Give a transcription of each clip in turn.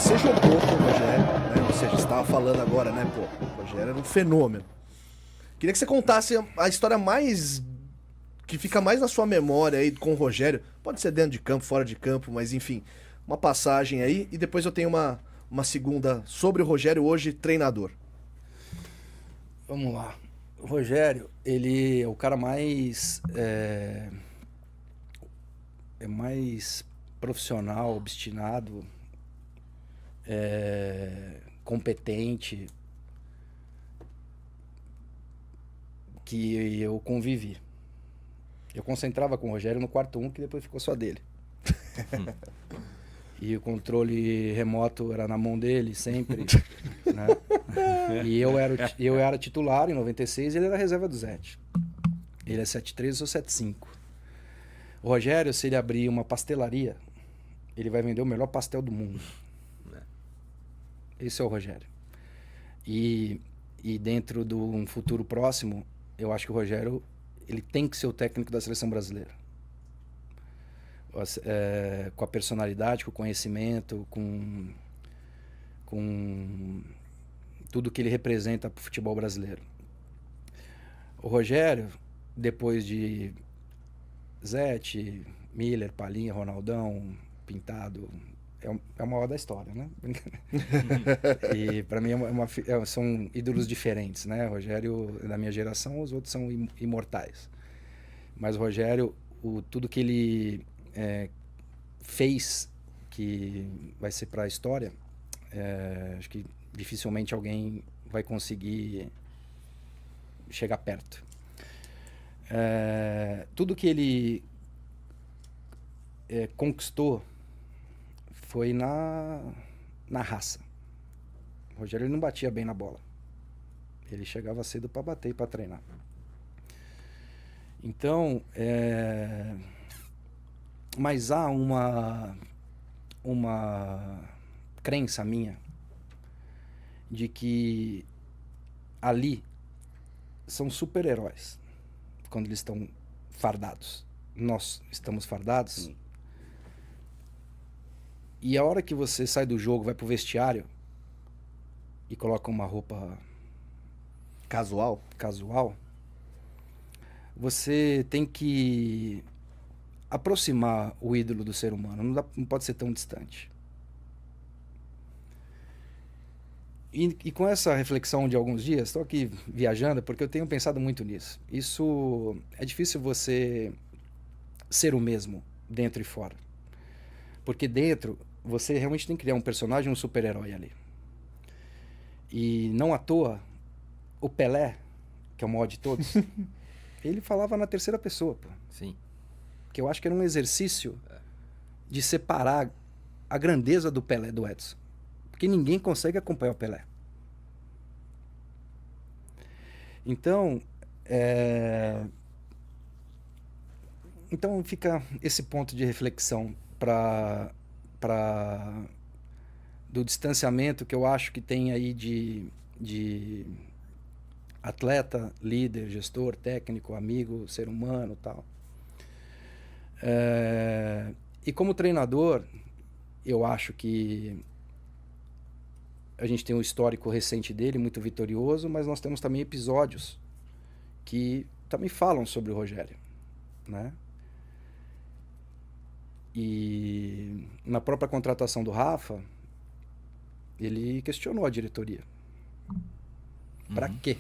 você jogou com o Rogério, né? Ou seja, você estava falando agora, né? Pô, o Rogério era um fenômeno. Queria que você contasse a história mais que fica mais na sua memória aí com o Rogério. Pode ser dentro de campo, fora de campo, mas enfim, uma passagem aí. E depois eu tenho uma segunda sobre o Rogério, hoje treinador. Vamos lá. O Rogério, ele é o cara mais mais profissional, obstinado, competente que eu convivi. Eu concentrava com o Rogério no quarto 1, que depois ficou só dele. E o controle remoto era na mão dele sempre, né? E eu era titular em 96 e ele era reserva do Zete. Ele é 7'3", eu sou 7'5". O Rogério, se ele abrir uma pastelaria, ele vai vender o melhor pastel do mundo. Esse é o Rogério. E dentro de um futuro próximo, eu acho que o Rogério ele tem que ser o técnico da seleção brasileira. Com a personalidade, com o conhecimento, com tudo que ele representa para o futebol brasileiro. O Rogério, depois de Zete, Miller, Palinha, Ronaldão, Pintado, é uma hora da história, né? E para mim são ídolos diferentes, né? O Rogério, da minha geração, os outros são imortais. Mas o Rogério, tudo que ele fez, que vai ser para a história, acho que dificilmente alguém vai conseguir chegar perto. Tudo que ele conquistou foi na raça. O Rogério ele não batia bem na bola. Ele chegava cedo para bater e para treinar. Então, mas há uma crença minha de que ali são super-heróis quando eles estão fardados. Nós estamos fardados. Sim. E a hora que você sai do jogo, vai pro vestiário e coloca uma roupa casual, você tem que aproximar o ídolo do ser humano. Não pode ser tão distante. E com essa reflexão de alguns dias, estou aqui viajando porque eu tenho pensado muito nisso. Isso é difícil você ser o mesmo dentro e fora. Porque dentro você realmente tem que criar um personagem, um super-herói ali. E não à toa, o Pelé, que é o maior de todos, ele falava na terceira pessoa. Pô. Sim. Que eu acho que era um exercício de separar a grandeza do Pelé do Edson. Porque ninguém consegue acompanhar o Pelé. Então, então fica esse ponto de reflexão do distanciamento que eu acho que tem aí de atleta, líder, gestor, técnico, amigo, ser humano e tal. E como treinador, eu acho que a gente tem um histórico recente dele, muito vitorioso, mas nós temos também episódios que também falam sobre o Rogério, né? E na própria contratação do Rafa, ele questionou a diretoria. Para quê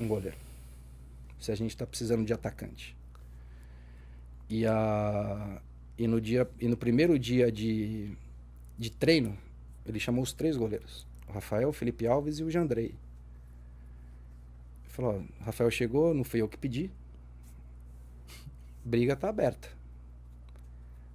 um goleiro? Se a gente está precisando de atacante. E no primeiro dia de treino, ele chamou os 3 goleiros. O Rafael, o Felipe Alves e o Jandrei. Ele falou, Rafael chegou, não fui eu que pedi. Briga tá aberta.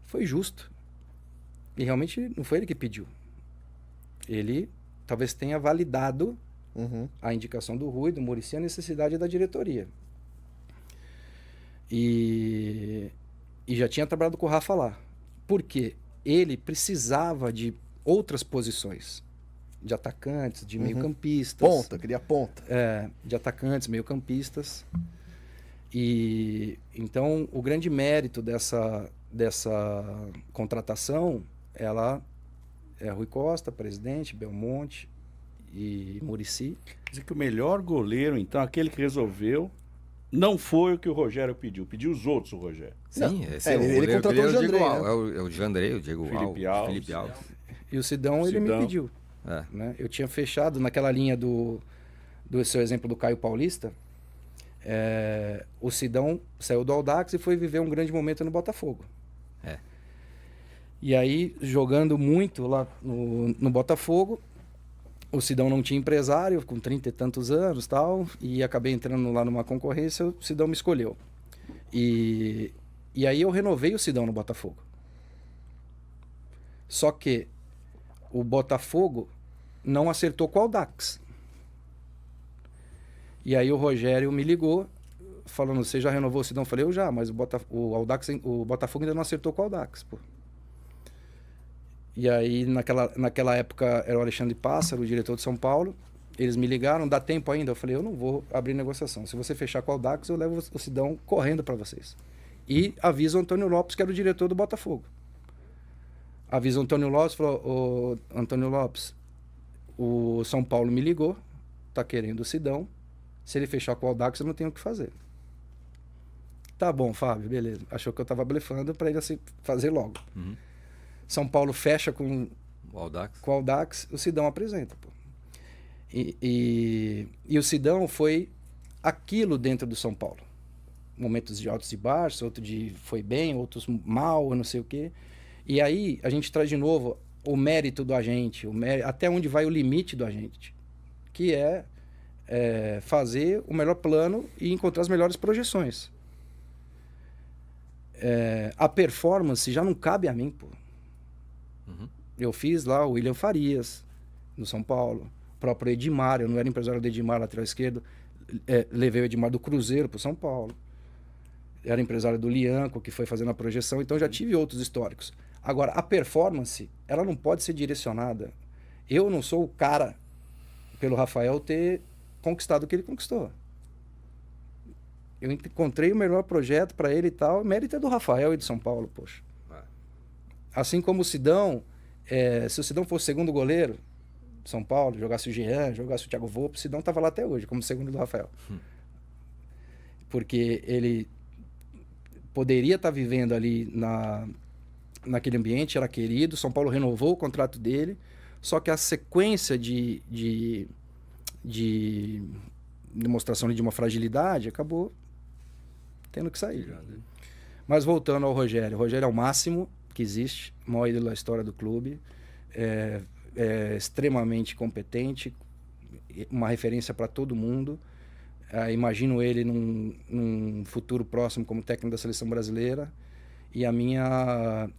Foi justo. E realmente não foi ele que pediu. Ele talvez tenha validado a indicação do Rui, do Muricy, a necessidade da diretoria. E já tinha trabalhado com o Rafa lá. Por quê? Ele precisava de outras posições. De atacantes, de meio-campistas. Ponta, queria ponta. De atacantes, meio-campistas. E então o grande mérito dessa contratação, ela Rui Costa, presidente, Belmonte e Muricy. Quer dizer que o melhor goleiro, então, aquele que resolveu, não foi o que o Rogério pediu. Pediu os outros, o Rogério. Sim, esse É, é o ele goleiro contratou o Diego Jandrei, Alves. né? É o Jandrei, o Diego Felipe Alves. Alves. Felipe Alves. E o Sidão, ele me Sidão. pediu. É. Né? Eu tinha fechado naquela linha do seu exemplo do Caio Paulista. O Sidão saiu do Audax e foi viver um grande momento no Botafogo. É. E aí, jogando muito lá no Botafogo, o Sidão não tinha empresário, com 30 e tantos anos tal, e acabei entrando lá numa concorrência, o Sidão me escolheu. E aí eu renovei o Sidão no Botafogo. Só que o Botafogo não acertou com o Audax. E aí o Rogério me ligou, falando, você já renovou o Sidão? Eu falei, eu já, mas o Botafogo ainda não acertou com o Audax, pô. E aí, naquela época, era o Alexandre Pássaro, o diretor de São Paulo. Eles me ligaram, dá tempo ainda? Eu falei, eu não vou abrir negociação. Se você fechar com o Audax, eu levo o Sidão correndo para vocês. E avisa o Antônio Lopes, que era o diretor do Botafogo. Avisa o Antônio Lopes, falou, ô, Antônio Lopes, o São Paulo me ligou, tá querendo o Sidão. Se ele fechar com o Audax, eu não tenho o que fazer. Tá bom, Fábio, beleza. Achou que eu tava blefando para ele assim, fazer logo. Uhum. São Paulo fecha com O Audax. o Audax, o Sidão apresenta. Pô. E o Sidão foi aquilo dentro do São Paulo. Momentos de altos e baixos, outro de foi bem, outros mal, eu não sei o quê. E aí a gente traz de novo o mérito do agente, até onde vai o limite do agente, que é fazer o melhor plano e encontrar as melhores projeções. A performance já não cabe a mim, pô. Uhum. Eu fiz lá o William Farias, no São Paulo. O próprio Edmar, eu não era empresário do Edmar, lateral esquerdo. Levei o Edmar do Cruzeiro para o São Paulo. Era empresário do Lianco, que foi fazendo a projeção. Então já tive outros históricos. Agora, a performance, ela não pode ser direcionada. Eu não sou o cara, pelo Rafael, ter conquistado o que ele conquistou. Eu encontrei o melhor projeto para ele e tal. O mérito é do Rafael e de São Paulo, poxa. Assim como o Sidão, se o Sidão fosse segundo goleiro de São Paulo, jogasse o Jean, jogasse o Thiago Volpe, o Sidão estava lá até hoje, como segundo do Rafael. Porque ele poderia estar vivendo ali naquele ambiente, era querido, São Paulo renovou o contrato dele, só que a sequência de demonstração de uma fragilidade acabou tendo que sair. Mas voltando ao Rogério, o Rogério é o máximo que existe, o maior ídolo da história do clube, é extremamente competente, uma referência para todo mundo. Imagino ele num futuro próximo como técnico da seleção brasileira, e a minha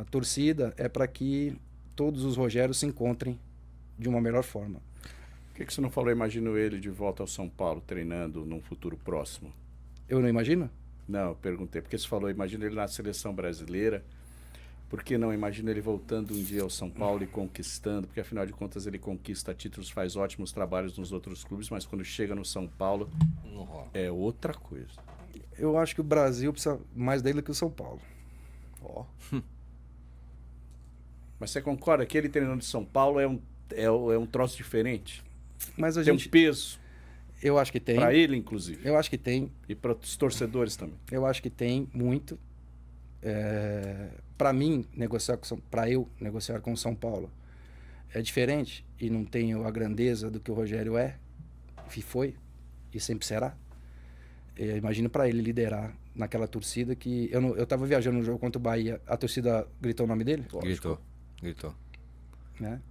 torcida é para que todos os Rogérios se encontrem de uma melhor forma. Por que você não falou, imagino ele de volta ao São Paulo, treinando num futuro próximo? Eu não imagino? Não, eu perguntei, porque você falou, imagina ele na seleção brasileira, por que não imagina ele voltando um dia ao São Paulo e conquistando, porque afinal de contas ele conquista títulos, faz ótimos trabalhos nos outros clubes, mas quando chega no São Paulo Não rola. é outra coisa. Eu acho que o Brasil precisa mais dele que o São Paulo. Ó. Mas você concorda que ele treinando de São Paulo é um troço diferente? Mas a Tem gente, um peso eu acho que tem. para ele, inclusive, Eu acho que tem. e para os torcedores também. Eu acho que tem muito. Para mim, para eu negociar com o São Paulo é diferente e não tenho a grandeza do que o Rogério foi e sempre será. Imagino para ele liderar naquela torcida que eu estava viajando no jogo contra o Bahia, a torcida gritou o nome dele, Gritou. né?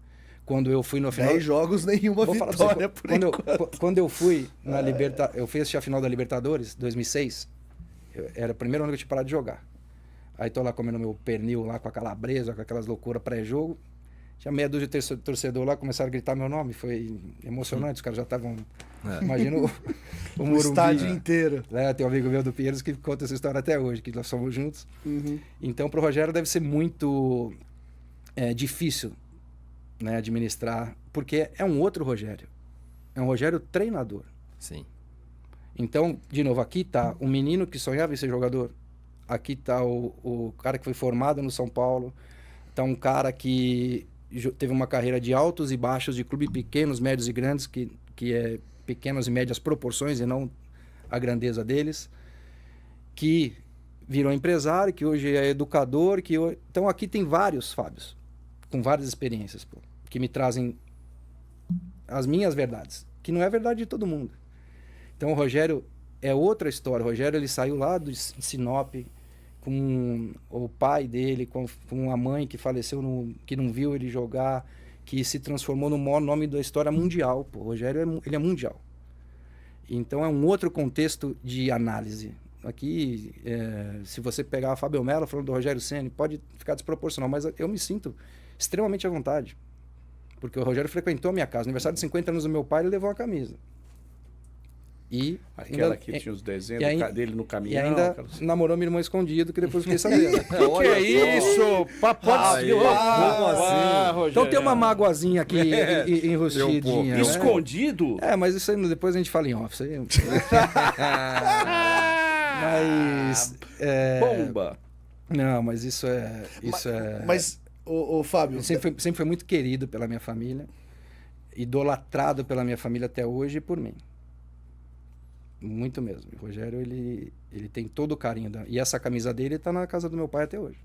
Quando eu fui no final 10 jogos, nenhuma Vou falar pra vitória você, por enquanto. quando eu fui na eu fui assistir a final da Libertadores 2006. Era o primeiro ano que eu tinha parado de jogar. Aí tô lá comendo meu pernil lá com a calabresa, com aquelas loucuras pré-jogo. Tinha meia dúzia de torcedor lá, começaram a gritar meu nome. Foi emocionante, os caras já estavam... Imagina o O Morumbi. estádio inteiro. Tem um amigo meu do Pinheiros que conta essa história até hoje, que nós somos juntos. Uhum. Então, pro Rogério deve ser muito difícil, né, administrar, porque é um outro Rogério. É um Rogério treinador. Sim. Então, de novo, aqui tá o menino que sonhava em ser jogador. Aqui tá o cara que foi formado no São Paulo. Então, um cara que teve uma carreira de altos e baixos, de clubes pequenos, médios e grandes, que é pequenas e médias proporções e não a grandeza deles, que virou empresário, que hoje é educador, então aqui tem vários Fábios, com várias experiências, pô, que me trazem as minhas verdades, que não é a verdade de todo mundo. Então o Rogério é outra história. O Rogério, ele saiu lá de Sinop com o pai dele, com a mãe que faleceu, que não viu ele jogar, que se transformou no maior nome da história mundial. Pô, o Rogério, ele é mundial. Então é um outro contexto de análise. Aqui, se você pegar a Fábio Melo falando do Rogério Ceni, pode ficar desproporcional, mas eu me sinto extremamente à vontade. Porque o Rogério frequentou a minha casa. No aniversário de 50 anos do meu pai, ele levou uma camisa. E Aquela ainda, que tinha os desenhos dele no e caminhão. ainda aquelas- namorou minha irmã escondido, que depois eu fiquei sabendo. Que é isso? Papai! Aí, como assim? Então tem uma magoazinha aqui enrustidinha. né? Escondido? Mas isso aí depois a gente fala em off. Isso aí... mas... Bomba! Não, mas isso é... Mas, ô Fábio, Ele sempre foi muito querido pela minha família, idolatrado pela minha família até hoje e por mim. Muito mesmo. O Rogério, ele tem todo o carinho. E essa camisa dele está na casa do meu pai até hoje.